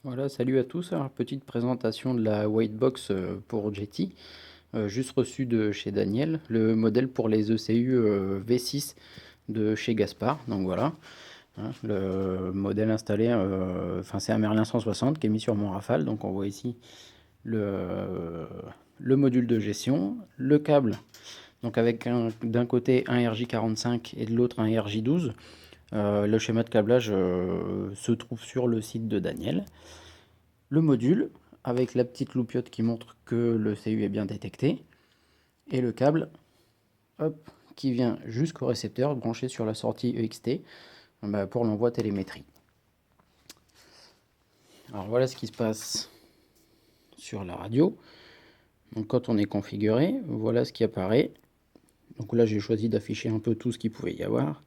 Voilà, salut à tous. Alors, petite présentation de la Whitebox pour Jetty, juste reçu de chez Daniel, le modèle pour les ECU V6 de chez Gaspard. Donc voilà, hein, le modèle installé, enfin c'est un Merlin 160 qui est mis sur mon Rafale. Donc on voit ici le module de gestion, le câble, donc avec d'un côté un RJ45 et de l'autre un RJ12. Le schéma de câblage se trouve sur le site de Daniel. Le module avec la petite loupiote qui montre que le CU est bien détecté et le câble, hop, qui vient jusqu'au récepteur branché sur la sortie EXT pour l'envoi télémétrie. Alors voilà ce qui se passe sur la radio. Donc quand on est configuré, voilà ce qui apparaît. Donc là j'ai choisi d'afficher un peu tout ce qu'il pouvait y avoir.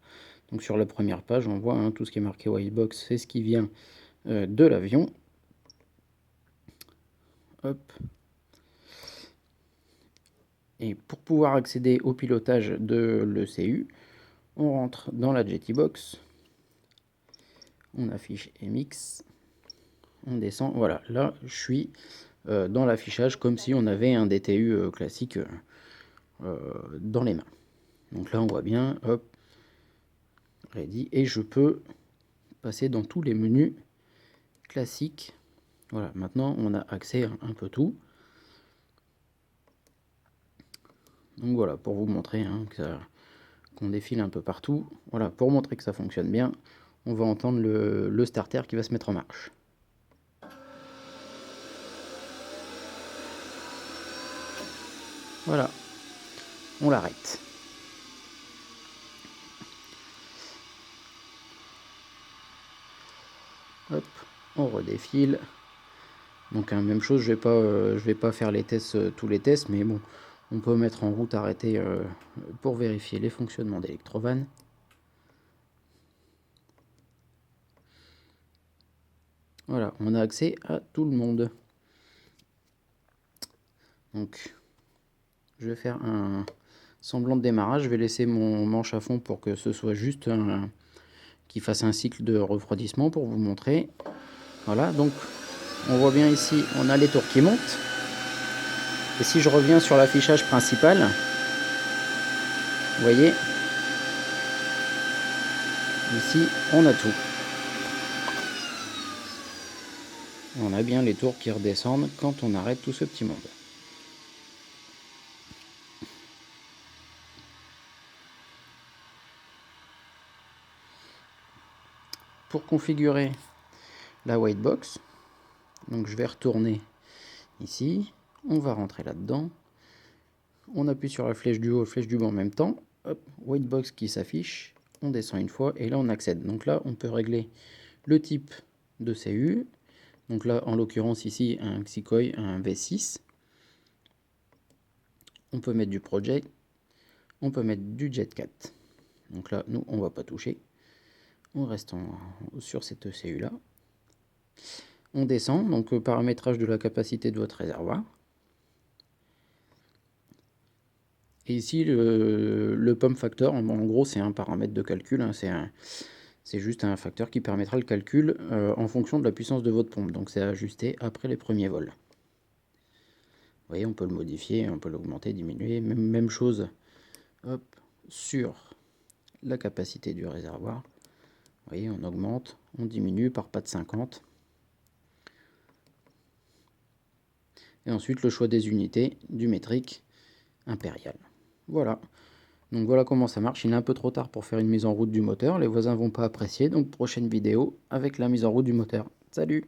Donc sur la première page on voit tout ce qui est marqué Whitebox, c'est ce qui vient de l'avion. Hop. Et pour pouvoir accéder au pilotage de l'ECU, on rentre dans la Jettybox, on affiche MX, on descend, voilà, là je suis dans l'affichage comme si on avait un DTU classique dans les mains. Donc là on voit bien, hop, ready, et je peux passer dans tous les menus classiques. Voilà, maintenant on a accès à un peu tout. Donc voilà, pour vous montrer qu'on défile un peu partout. Voilà, pour montrer que ça fonctionne bien, on va entendre le starter qui va se mettre en marche. Voilà, on l'arrête. Hop, on redéfile. Donc même chose, je vais pas faire les tests, tous les tests, mais bon, on peut mettre en route arrêté pour vérifier les fonctionnements d'Electrovan. Voilà, on a accès à tout le monde. Donc, je vais faire un semblant de démarrage. Je vais laisser mon manche à fond pour que ce soit juste qu'il fasse un cycle de refroidissement pour vous montrer. Voilà, donc on voit bien ici, on a les tours qui montent. Et si je reviens sur l'affichage principal, vous voyez, ici on a tout. On a bien les tours qui redescendent quand on arrête tout ce petit monde. Pour configurer la Whitebox, donc je vais retourner ici, on va rentrer là-dedans, on appuie sur la flèche du haut, flèche du bas en même temps, hop, Whitebox qui s'affiche, on descend une fois et là on accède. Donc là on peut régler le type de CU, donc là en l'occurrence ici un Xikoi, un V6, on peut mettre du Project, on peut mettre du Jet4. Donc là nous on va pas toucher, on reste sur cette ECU là. On descend, donc paramétrage de la capacité de votre réservoir. Et ici, le pump factor, en gros, c'est un paramètre de calcul. Hein, c'est juste un facteur qui permettra le calcul en fonction de la puissance de votre pompe. Donc c'est ajusté après les premiers vols. Vous voyez, on peut le modifier, on peut l'augmenter, diminuer. Même chose hop, sur la capacité du réservoir. Vous voyez, on augmente, on diminue par pas de 50. Et ensuite, le choix des unités, du métrique, impérial. Voilà. Donc voilà comment ça marche. Il est un peu trop tard pour faire une mise en route du moteur. Les voisins vont pas apprécier. Donc prochaine vidéo avec la mise en route du moteur. Salut!